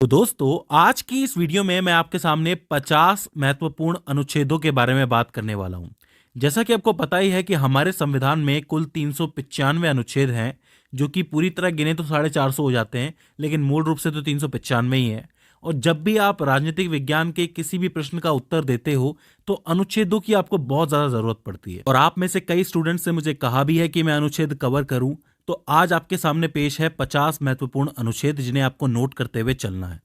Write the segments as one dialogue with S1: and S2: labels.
S1: तो दोस्तों, आज की इस वीडियो में मैं आपके सामने 50 महत्वपूर्ण अनुच्छेदों के बारे में बात करने वाला हूं। जैसा कि आपको पता ही है कि हमारे संविधान में कुल 395 अनुच्छेद हैं, जो कि पूरी तरह गिने तो 450 हो जाते हैं, लेकिन मूल रूप से तो 395 ही है। और जब भी आप राजनीतिक विज्ञान के किसी भी प्रश्न का उत्तर देते हो, तो अनुच्छेदों की आपको बहुत ज्यादा जरूरत पड़ती है। और आप में से कई स्टूडेंट्स ने मुझे कहा भी है कि मैं अनुच्छेद कवर करूं। तो आज आपके सामने पेश है 50 महत्वपूर्ण अनुच्छेद, जिन्हें आपको नोट करते हुए चलना है।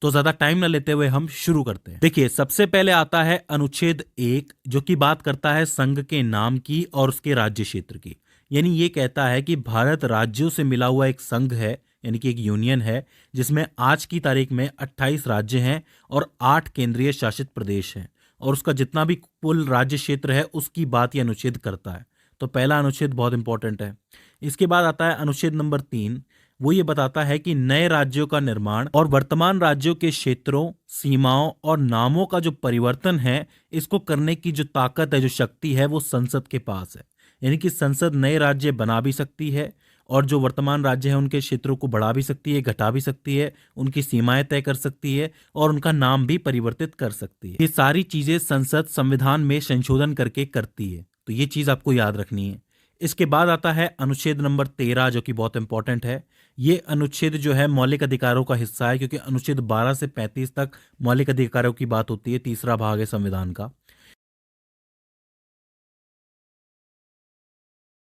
S1: तो ज्यादा टाइम न लेते हुए हम शुरू करते हैं। देखिए, सबसे पहले आता है अनुच्छेद 1, जो कि बात करता है संघ के नाम की और उसके राज्य क्षेत्र की। यानी ये कहता है कि भारत राज्यों से मिला हुआ एक संघ है, यानी कि एक यूनियन है, जिसमें आज की तारीख में 28 राज्य हैं और 8 केंद्रीय शासित प्रदेश हैं। और उसका जितना भी कुल राज्य क्षेत्र है, उसकी बात यह अनुच्छेद करता है। तो पहला अनुच्छेद बहुत इंपॉर्टेंट है। इसके बाद आता है अनुच्छेद नंबर 3। वो ये बताता है कि नए राज्यों का निर्माण और वर्तमान राज्यों के क्षेत्रों, सीमाओं और नामों का जो परिवर्तन है, इसको करने की जो ताकत है, जो शक्ति है, वो संसद के पास है। यानी कि संसद नए राज्य बना भी सकती है और जो वर्तमान राज्य है उनके क्षेत्रों को बढ़ा भी सकती है, घटा भी सकती है, उनकी सीमाएं तय कर सकती है और उनका नाम भी परिवर्तित कर सकती है। ये सारी चीजें संसद संविधान में संशोधन करके करती है। तो ये चीज आपको याद रखनी है। इसके बाद आता है अनुच्छेद नंबर 13, जो कि बहुत इंपॉर्टेंट है। ये अनुच्छेद जो है मौलिक अधिकारों का हिस्सा है, क्योंकि अनुच्छेद 12 से 35 तक मौलिक अधिकारों की बात होती है। तीसरा भाग है संविधान का।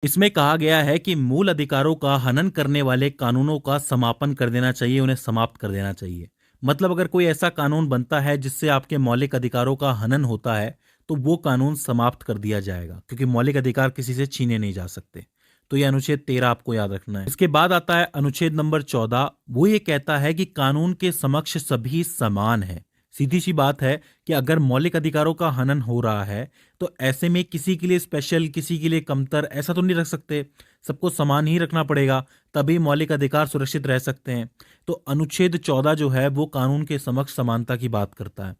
S1: इसमें कहा गया है कि मूल अधिकारों का हनन करने वाले कानूनों का समापन कर देना चाहिए, उन्हें समाप्त कर देना चाहिए। मतलब अगर कोई ऐसा कानून बनता है जिससे आपके मौलिक अधिकारों का हनन होता है, तो वो कानून समाप्त कर दिया जाएगा, क्योंकि मौलिक अधिकार किसी से छीने नहीं जा सकते। तो ये अनुच्छेद 13 आपको याद रखना है। इसके बाद आता है अनुच्छेद नंबर 14। वो ये कहता है कि कानून के समक्ष सभी समान है। सीधी सी बात है कि अगर मौलिक अधिकारों का हनन हो रहा है, तो ऐसे में किसी के लिए स्पेशल, किसी के लिए कमतर, ऐसा तो नहीं रख सकते। सबको समान ही रखना पड़ेगा, तभी मौलिक अधिकार सुरक्षित रह सकते हैं। तो अनुच्छेद 14 जो है वो कानून के समक्ष समानता की बात करता है।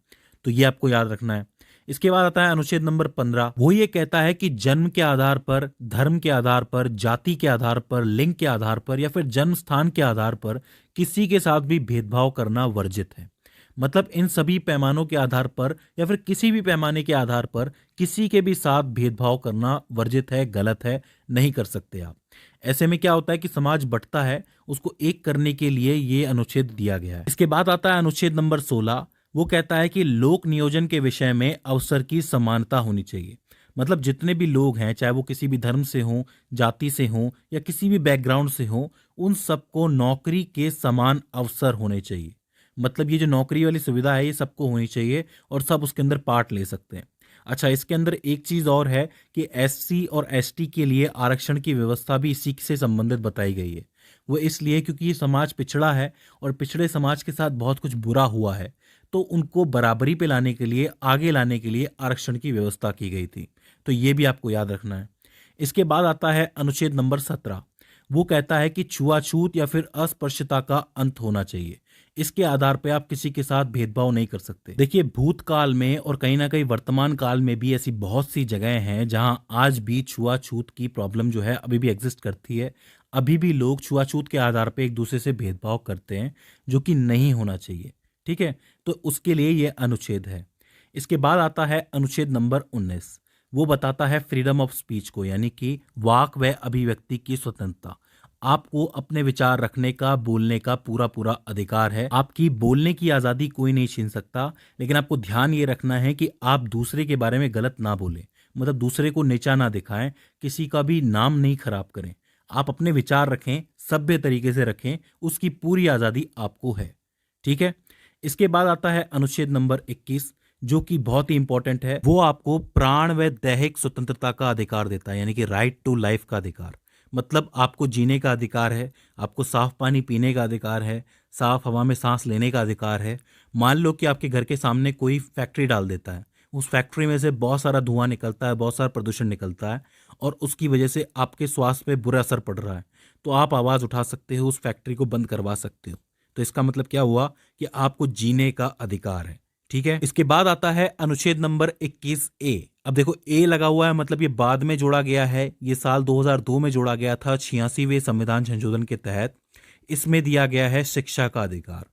S1: तो ये आपको याद रखना है। इसके बाद आता है अनुच्छेद नंबर 15। वो ये कहता है कि जन्म के आधार पर, धर्म के आधार पर, जाति के आधार पर, लिंग के आधार पर या फिर जन्म स्थान के आधार पर किसी के साथ भी भेदभाव करना वर्जित है। मतलब इन सभी पैमानों के आधार पर या फिर किसी भी पैमाने के आधार पर किसी के भी साथ भेदभाव करना वर्जित है, गलत है, नहीं कर सकते आप। ऐसे में क्या होता है कि समाज बंटता है, उसको एक करने के लिए ये अनुच्छेद दिया गया है। इसके बाद आता है अनुच्छेद नंबर 16। वो कहता है कि लोक नियोजन के विषय में अवसर की समानता होनी चाहिए। मतलब जितने भी लोग हैं, चाहे वो किसी भी धर्म से हों, जाति से हों या किसी भी बैकग्राउंड से हों, उन सबको नौकरी के समान अवसर होने चाहिए। मतलब ये जो नौकरी वाली सुविधा है, ये सबको होनी चाहिए और सब उसके अंदर पार्ट ले सकते हैं। अच्छा, इसके अंदर एक चीज और है कि एससी और एसटी के लिए आरक्षण की व्यवस्था भी इसी से संबंधित बताई गई है। वो इसलिए क्योंकि ये समाज पिछड़ा है और पिछड़े समाज के साथ बहुत कुछ बुरा हुआ है, तो उनको बराबरी पे लाने के लिए, आगे लाने के लिए आरक्षण की व्यवस्था की गई थी। तो ये भी आपको याद रखना है। इसके बाद आता है अनुच्छेद नंबर 17। वो कहता है कि छुआछूत या फिर अस्पृश्यता का अंत होना चाहिए। इसके आधार पर आप किसी के साथ भेदभाव नहीं कर सकते। देखिए, भूतकाल में और कहीं ना कहीं वर्तमान काल में भी ऐसी बहुत सी जगह हैं जहां आज भी छुआछूत की प्रॉब्लम जो है अभी भी एग्जिस्ट करती है। अभी भी लोग छुआछूत के आधार पर एक दूसरे से भेदभाव करते हैं, जो कि नहीं होना चाहिए। ठीक है, तो उसके लिए यह अनुच्छेद है। इसके बाद आता है अनुच्छेद नंबर 19। वो बताता है फ्रीडम ऑफ स्पीच को, यानी कि वाक व अभिव्यक्ति की स्वतंत्रता। आपको अपने विचार रखने का, बोलने का पूरा पूरा अधिकार है। आपकी बोलने की आज़ादी कोई नहीं छीन सकता, लेकिन आपको ध्यान ये रखना है कि आप दूसरे के बारे में गलत ना बोलें। मतलब दूसरे को नीचा ना दिखाएं, किसी का भी नाम नहीं खराब करें। आप अपने विचार रखें, सभ्य तरीके से रखें, उसकी पूरी आज़ादी आपको है। ठीक है। इसके बाद आता है अनुच्छेद नंबर 21, जो कि बहुत ही इंपॉर्टेंट है। वो आपको प्राण व दैहिक स्वतंत्रता का अधिकार देता है, यानी कि राइट टू लाइफ का अधिकार। मतलब आपको जीने का अधिकार है, आपको साफ पानी पीने का अधिकार है, साफ हवा में सांस लेने का अधिकार है। मान लो कि आपके घर के सामने कोई फैक्ट्री डाल देता है, उस फैक्ट्री में से बहुत सारा धुआं निकलता है, बहुत सारा प्रदूषण निकलता है और उसकी वजह से आपके स्वास्थ्य पे बुरा असर पड़ रहा है, तो आप आवाज़ उठा सकते हो, उस फैक्ट्री को बंद करवा सकते हो। तो इसका मतलब क्या हुआ कि आपको जीने का अधिकार है। ठीक है। इसके बाद आता है अनुच्छेद नंबर 21A। अब देखो, ए लगा हुआ है, मतलब ये बाद में जोड़ा गया है, ये साल 2002 में जोड़ा गया था 86वें संविधान संशोधन के तहत। इसमें दिया गया है शिक्षा का अधिकार।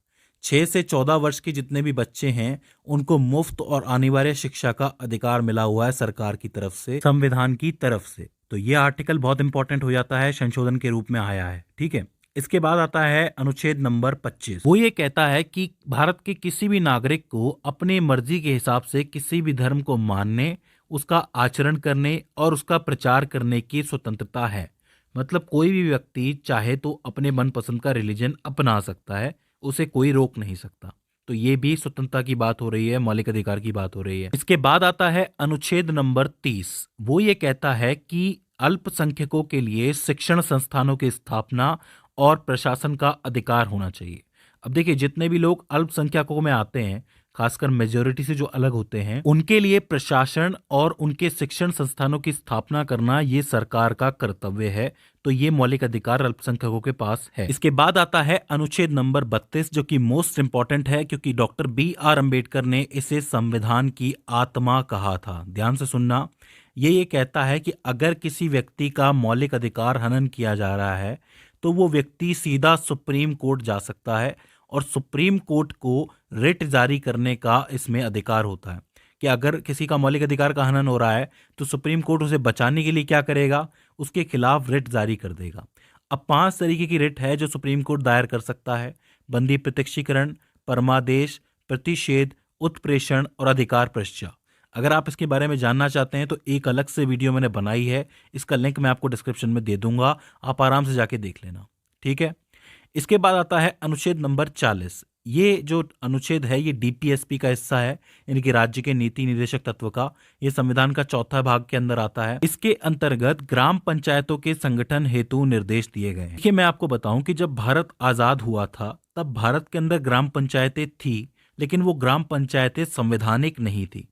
S1: 6 से 14 वर्ष के जितने भी बच्चे हैं उनको मुफ्त और अनिवार्य शिक्षा का अधिकार मिला हुआ है सरकार की तरफ से, संविधान की तरफ से। तो ये आर्टिकल बहुत इंपॉर्टेंट हो जाता है, संशोधन के रूप में आया है। ठीक है, इसके बाद आता है अनुच्छेद नंबर 25। वो ये कहता है कि भारत के किसी भी नागरिक को अपनी मर्जी के हिसाब से किसी भी धर्म को मानने, उसका आचरण करने और उसका प्रचार करने की स्वतंत्रता है। मतलब कोई भी व्यक्ति चाहे तो अपने मनपसंद का रिलीजन अपना सकता है, उसे कोई रोक नहीं सकता। तो ये भी स्वतंत्रता की बात हो रही है, मौलिक अधिकार की बात हो रही है। इसके बाद आता है अनुच्छेद नंबर 30। वो ये कहता है कि अल्पसंख्यकों के लिए शिक्षण संस्थानों की स्थापना और प्रशासन का अधिकार होना चाहिए। अब देखिए, जितने भी लोग अल्पसंख्यकों में आते हैं, खासकर मेजोरिटी से जो अलग होते हैं, उनके लिए प्रशासन और उनके शिक्षण संस्थानों की स्थापना करना ये सरकार का कर्तव्य है। तो ये मौलिक अधिकार अल्पसंख्यकों के पास है। इसके बाद आता है अनुच्छेद नंबर 32, जो कि मोस्ट इंपॉर्टेंट है क्योंकि डॉक्टर BR अम्बेडकर ने इसे संविधान की आत्मा कहा था। ध्यान से सुनना, ये कहता है कि अगर किसी व्यक्ति का मौलिक अधिकार हनन किया जा रहा है तो वो व्यक्ति सीधा सुप्रीम कोर्ट जा सकता है और सुप्रीम कोर्ट को रिट जारी करने का इसमें अधिकार होता है कि अगर किसी का मौलिक अधिकार का हनन हो रहा है तो सुप्रीम कोर्ट उसे बचाने के लिए क्या करेगा, उसके खिलाफ रिट जारी कर देगा। अब 5 तरीके की रिट है जो सुप्रीम कोर्ट दायर कर सकता है: बंदी प्रत्यक्षीकरण, परमादेश, प्रतिषेध, उत्प्रेषण और अधिकार पृष्ठा। अगर आप इसके बारे में जानना चाहते हैं तो एक अलग से वीडियो मैंने बनाई है, इसका लिंक मैं आपको डिस्क्रिप्शन में दे दूंगा, आप आराम से जाके देख लेना। ठीक है, इसके बाद आता है अनुच्छेद नंबर 40। ये जो अनुच्छेद है ये DPSP का हिस्सा है, यानी कि राज्य के नीति निदेशक तत्व का। ये संविधान का चौथा भाग के अंदर आता है। इसके अंतर्गत ग्राम पंचायतों के संगठन हेतु निर्देश दिए गए हैं। देखिए, मैं आपको बताऊं कि जब भारत आजाद हुआ था तब भारत के अंदर ग्राम पंचायतें थी, लेकिन वो ग्राम पंचायतें संवैधानिक नहीं थी।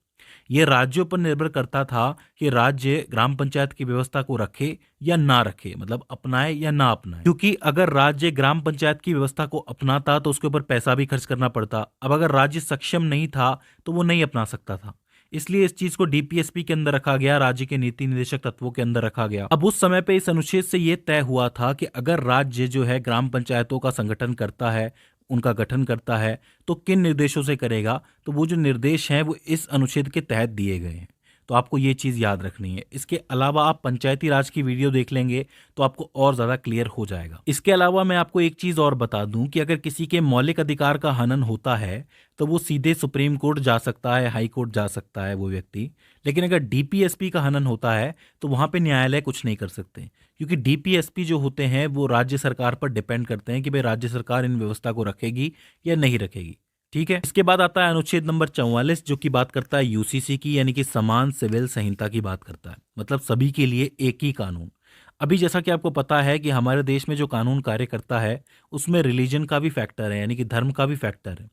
S1: ये राज्यों पर निर्भर करता था कि राज्य ग्राम पंचायत की व्यवस्था को रखे या ना रखे, मतलब अपनाए या ना अपनाए। क्योंकि अगर राज्य ग्राम पंचायत की व्यवस्था को अपनाता तो उसके ऊपर पैसा भी खर्च करना पड़ता। अब अगर राज्य सक्षम नहीं था तो वो नहीं अपना सकता था, इसलिए इस चीज को DPSP के अंदर रखा गया, राज्य के नीति निदेशक तत्वों के अंदर रखा गया। अब उस समय पे इस अनुच्छेद से यह तय हुआ था कि अगर राज्य जो है ग्राम पंचायतों का संगठन करता है, उनका गठन करता है, तो किन निर्देशों से करेगा। तो वो जो निर्देश हैं वो इस अनुच्छेद के तहत दिए गए हैं। तो आपको ये चीज़ याद रखनी है। इसके अलावा आप पंचायती राज की वीडियो देख लेंगे तो आपको और ज़्यादा क्लियर हो जाएगा। इसके अलावा मैं आपको एक चीज़ और बता दूं कि अगर किसी के मौलिक अधिकार का हनन होता है तो वो सीधे सुप्रीम कोर्ट जा सकता है, हाई कोर्ट जा सकता है वो व्यक्ति। लेकिन अगर DPSP का हनन होता है तो वहाँ पे न्यायालय कुछ नहीं कर सकते, क्योंकि DPSP जो होते हैं वो राज्य सरकार पर डिपेंड करते हैं कि भाई राज्य सरकार इन व्यवस्था को रखेगी या नहीं रखेगी। ठीक है, इसके बाद आता है अनुच्छेद नंबर 44, जो कि बात करता है UCC की, यानी कि समान सिविल संहिता की बात करता है। मतलब सभी के लिए एक ही कानून। अभी जैसा कि आपको पता है कि हमारे देश में जो कानून कार्य करता है उसमें रिलीजन का भी फैक्टर है, यानी कि धर्म का भी फैक्टर है।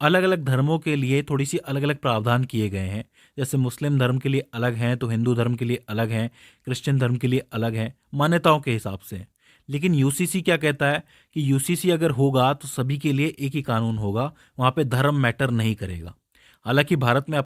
S1: अलग अलग धर्मों के लिए थोड़ी सी अलग अलग प्रावधान किए गए हैं। जैसे मुस्लिम धर्म के लिए अलग हैं तो हिंदू धर्म के लिए अलग हैं, क्रिश्चियन धर्म के लिए अलग हैं, मान्यताओं के हिसाब से। लेकिन UCC क्या कहता है कि UCC अगर होगा तो सभी के लिए एक ही कानून होगा, वहाँ पे धर्म मैटर नहीं करेगा। हालांकि भारत में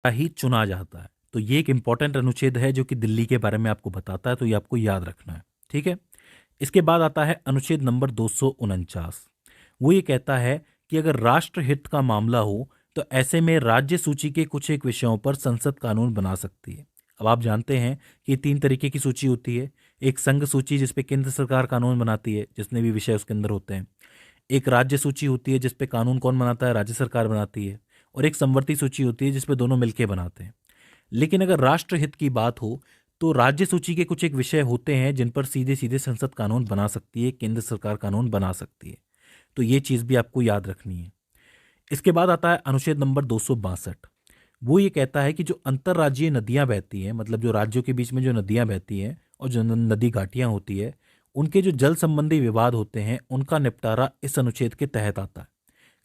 S1: ही चुना जाता है। तो ये एक इंपॉर्टेंट अनुच्छेद है जो कि दिल्ली के बारे में आपको बताता है, तो ये आपको याद रखना है। ठीक है। इसके बाद आता है अनुच्छेद नंबर 249। वो ये कहता है कि अगर राष्ट्रहित का मामला हो तो ऐसे में राज्य सूची के कुछ एक विषयों पर संसद कानून बना सकती है। अब आप जानते हैं कि 3 तरीके की सूची होती है। एक संघ सूची जिसपे केंद्र सरकार कानून बनाती है, जितने भी विषय उसके अंदर होते हैं। एक राज्य सूची होती है जिसपे कानून कौन बनाता है, राज्य सरकार बनाती है। और एक समवर्ती सूची होती है जिसपे दोनों मिलके बनाते हैं। लेकिन अगर राष्ट्रहित की बात हो तो राज्य सूची के कुछ एक विषय होते हैं जिन पर सीधे सीधे संसद कानून बना सकती है, केंद्र सरकार कानून बना सकती है। तो ये चीज़ भी आपको याद रखनी है। इसके बाद आता है अनुच्छेद नंबर 262। वो ये कहता है कि जो अंतर्राज्यीय नदियां बहती हैं, मतलब जो राज्यों के बीच में जो नदियां बहती हैं और जो नदी घाटियां होती है, उनके जो जल संबंधी विवाद होते हैं उनका निपटारा इस अनुच्छेद के तहत आता है।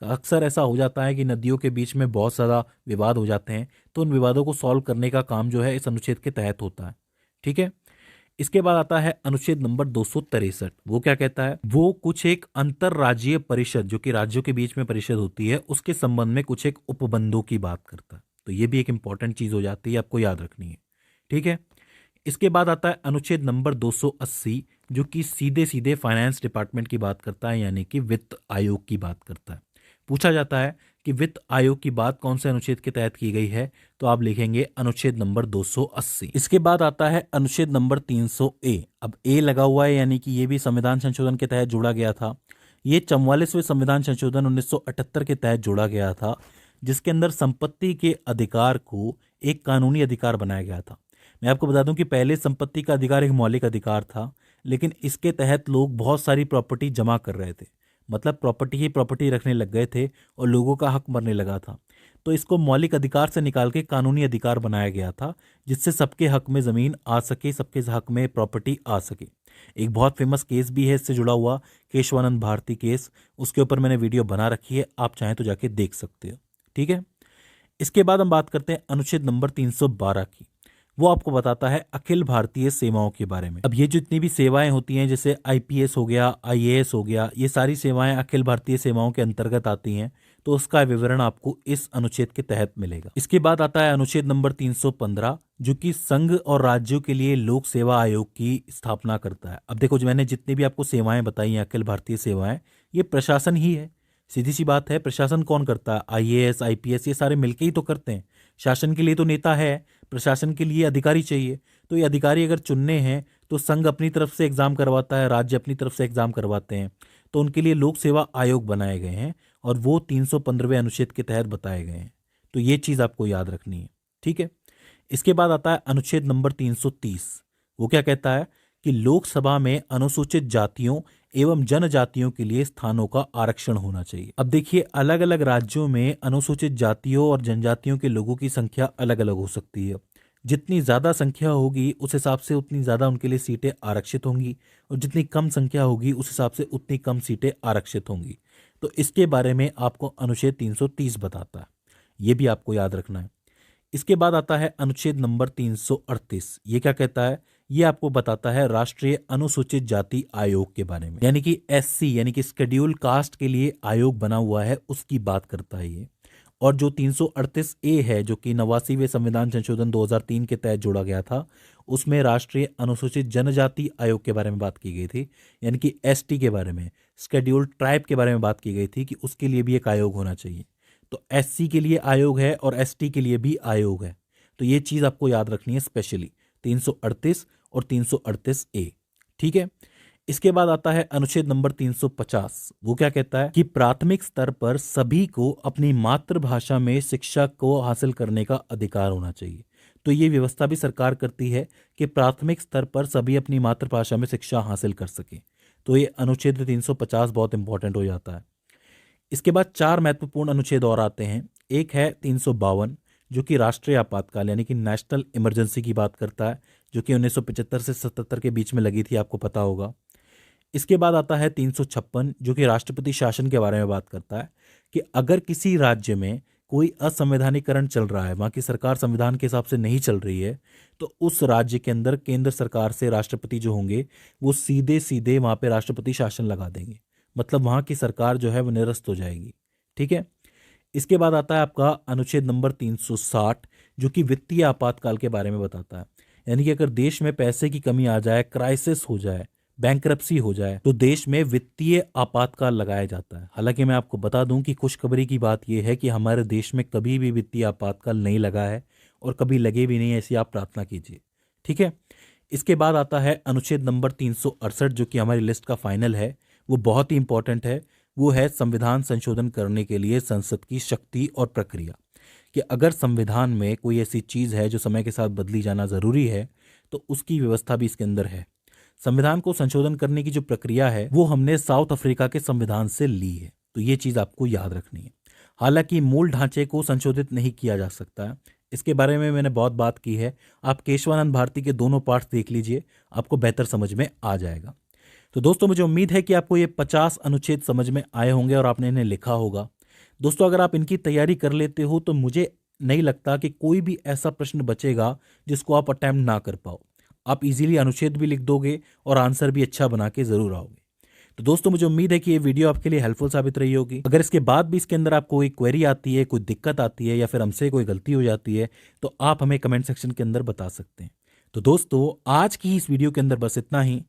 S1: अक्सर ऐसा हो जाता है कि नदियों के बीच में बहुत ज़्यादा विवाद हो जाते हैं, तो उन विवादों को सॉल्व करने का काम जो है इस अनुच्छेद के तहत होता है। ठीक है। इसके बाद आता है अनुच्छेद नंबर 263। वो क्या कहता है, वो कुछ एक अंतरराज्यीय परिषद जो कि राज्यों के बीच में परिषद होती है उसके संबंध में कुछ एक उपबंधों की बात करता है। तो ये भी एक इंपॉर्टेंट चीज हो जाती है, आपको याद रखनी है। ठीक है। इसके बाद आता है अनुच्छेद नंबर 280 जो कि सीधे सीधे फाइनेंस डिपार्टमेंट की बात करता है, यानी कि वित्त आयोग की बात करता है। पूछा जाता है कि वित्त आयोग की बात कौन से अनुच्छेद के तहत की गई है, तो आप लिखेंगे अनुच्छेद नंबर 280। इसके बाद आता है अनुच्छेद नंबर 300 ए। अब ए लगा हुआ है यानी कि ये भी संविधान संशोधन के तहत जोड़ा गया था। ये 44वें संविधान संशोधन 1978 के तहत जोड़ा गया था, जिसके अंदर संपत्ति के अधिकार को एक कानूनी अधिकार बनाया गया था। मैं आपको बता दूं कि पहले संपत्ति का अधिकार एक मौलिक अधिकार था, लेकिन इसके तहत लोग बहुत सारी प्रॉपर्टी जमा कर रहे थे, मतलब प्रॉपर्टी ही प्रॉपर्टी रखने लग गए थे और लोगों का हक मरने लगा था। तो इसको मौलिक अधिकार से निकाल के कानूनी अधिकार बनाया गया था, जिससे सबके हक में ज़मीन आ सके, सबके हक में प्रॉपर्टी आ सके। एक बहुत फेमस केस भी है इससे जुड़ा हुआ, केशवानंद भारती केस। उसके ऊपर मैंने वीडियो बना रखी है, आप चाहें तो जाके देख सकते हो। ठीक है। इसके बाद हम बात करते हैं अनुच्छेद नंबर 312 की। वो आपको बताता है अखिल भारतीय सेवाओं के बारे में। अब ये जितनी भी सेवाएं होती हैं, जैसे आईपीएस हो गया, आईएएस हो गया, ये सारी सेवाएं अखिल भारतीय सेवाओं के अंतर्गत आती हैं, तो उसका विवरण आपको इस अनुच्छेद के तहत मिलेगा। इसके बाद आता है अनुच्छेद नंबर 315 जो कि संघ और राज्यों के लिए लोक सेवा आयोग की स्थापना करता है। अब देखो, जो मैंने जितनी भी आपको सेवाएं बताई हैं, अखिल भारतीय सेवाएं, ये प्रशासन ही है। सीधी सी बात है, प्रशासन कौन करता है, आईएएस आईपीएस ये सारे मिलके ही तो करते हैं। शासन के लिए तो नेता है, प्रशासन के लिए अधिकारी चाहिए। तो ये अधिकारी अगर चुनने हैं तो संघ अपनी तरफ से एग्जाम करवाता है, राज्य अपनी तरफ से एग्जाम करवाते हैं। तो उनके लिए लोक सेवा आयोग बनाए गए हैं और वो 315वें अनुच्छेद के तहत बताए गए हैं। तो ये चीज़ आपको याद रखनी है। ठीक है। इसके बाद आता है अनुच्छेद नंबर 330। वो क्या कहता है कि लोकसभा में अनुसूचित जातियों एवं जनजातियों के लिए स्थानों का आरक्षण होना चाहिए। अब देखिए, अलग अलग राज्यों में अनुसूचित जातियों और जनजातियों के लोगों की संख्या अलग अलग हो सकती है। जितनी ज़्यादा संख्या होगी उस हिसाब से उतनी ज़्यादा उनके लिए सीटें आरक्षित होंगी, और जितनी कम संख्या होगी उस हिसाब से उतनी कम सीटें आरक्षित होंगी। तो इसके बारे में आपको अनुच्छेद 330 बताता है, ये भी आपको याद रखना है। इसके बाद आता है अनुच्छेद नंबर 338। ये क्या कहता है, ये आपको बताता है राष्ट्रीय अनुसूचित जाति आयोग के बारे में, यानी कि एससी यानी कि शेड्यूल कास्ट के लिए आयोग बना हुआ है, उसकी बात करता है ये। और जो 338 ए है जो कि 89वें संविधान संशोधन 2003 के तहत जोड़ा गया था, उसमें राष्ट्रीय अनुसूचित जनजाति आयोग के बारे में बात की गई थी, यानी कि एसटी के बारे में, शेड्यूल ट्राइब के बारे में बात की गई थी कि उसके लिए भी एक आयोग होना चाहिए। तो एससी के लिए आयोग है और एसटी के लिए भी आयोग है। तो ये चीज़ आपको याद रखनी है स्पेशली, 338 और 338 ए। ठीक है। इसके बाद आता है अनुच्छेद नंबर 350। वो क्या कहता है कि प्राथमिक स्तर पर सभी को अपनी मातृभाषा में शिक्षा को हासिल करने का अधिकार होना चाहिए। तो ये व्यवस्था भी सरकार करती है कि प्राथमिक स्तर पर सभी अपनी मातृभाषा में शिक्षा हासिल कर सके। तो ये अनुच्छेद 350 बहुत इंपॉर्टेंट हो जाता है। इसके बाद 4 महत्वपूर्ण अनुच्छेद और आते हैं। एक है 352 जो कि राष्ट्रीय आपातकाल यानी कि नेशनल इमरजेंसी की बात करता है, जो कि 1975 से 77 के बीच में लगी थी, आपको पता होगा। इसके बाद आता है 356 जो कि राष्ट्रपति शासन के बारे में बात करता है कि अगर किसी राज्य में कोई असंवैधानिकरण चल रहा है, वहाँ की सरकार संविधान के हिसाब से नहीं चल रही है, तो उस राज्य के अंदर केंद्र सरकार से राष्ट्रपति जो होंगे वो सीधे सीधे वहाँ पे राष्ट्रपति शासन लगा देंगे, मतलब वहाँ की सरकार जो है वो निरस्त हो जाएगी। ठीक है। इसके बाद आता है आपका अनुच्छेद नंबर 360 जो कि वित्तीय आपातकाल के बारे में बताता है। यानी कि अगर देश में पैसे की कमी आ जाए, क्राइसिस हो जाए, बैंकरप्सी हो जाए, तो देश में वित्तीय आपातकाल लगाया जाता है। हालांकि मैं आपको बता दूं कि खुशखबरी की बात यह है कि हमारे देश में कभी भी वित्तीय आपातकाल नहीं लगा है और कभी लगे भी नहीं, ऐसी आप प्रार्थना कीजिए। ठीक है। इसके बाद आता है अनुच्छेद नंबर 368, जो कि हमारी लिस्ट का फाइनल है। वो बहुत ही इंपॉर्टेंट है। वो है संविधान संशोधन करने के लिए संसद की शक्ति और प्रक्रिया। कि अगर संविधान में कोई ऐसी चीज़ है जो समय के साथ बदली जाना ज़रूरी है, तो उसकी व्यवस्था भी इसके अंदर है। संविधान को संशोधन करने की जो प्रक्रिया है वो हमने साउथ अफ्रीका के संविधान से ली है, तो ये चीज़ आपको याद रखनी है। हालांकि मूल ढांचे को संशोधित नहीं किया जा सकता है, इसके बारे में मैंने बहुत बात की है। आप केशवानंद भारती के दोनों पार्ट्स देख लीजिए, आपको बेहतर समझ में आ जाएगा। तो दोस्तों, मुझे उम्मीद है कि आपको ये 50 अनुच्छेद समझ में आए होंगे और आपने इन्हें लिखा होगा। दोस्तों, अगर आप इनकी तैयारी कर लेते हो तो मुझे नहीं लगता कि कोई भी ऐसा प्रश्न बचेगा जिसको आप अटेम्प्ट ना कर पाओ। आप इजीली अनुच्छेद भी लिख दोगे और आंसर भी अच्छा बना के जरूर आओगे। तो दोस्तों, मुझे उम्मीद है कि ये वीडियो आपके लिए हेल्पफुल साबित रही होगी। अगर इसके बाद भी इसके अंदर आपको कोई क्वेरी आती है, कोई दिक्कत आती है या फिर हमसे कोई गलती हो जाती है, तो आप हमें कमेंट सेक्शन के अंदर बता सकते हैं। तो दोस्तों, आज की इस वीडियो के अंदर बस इतना ही।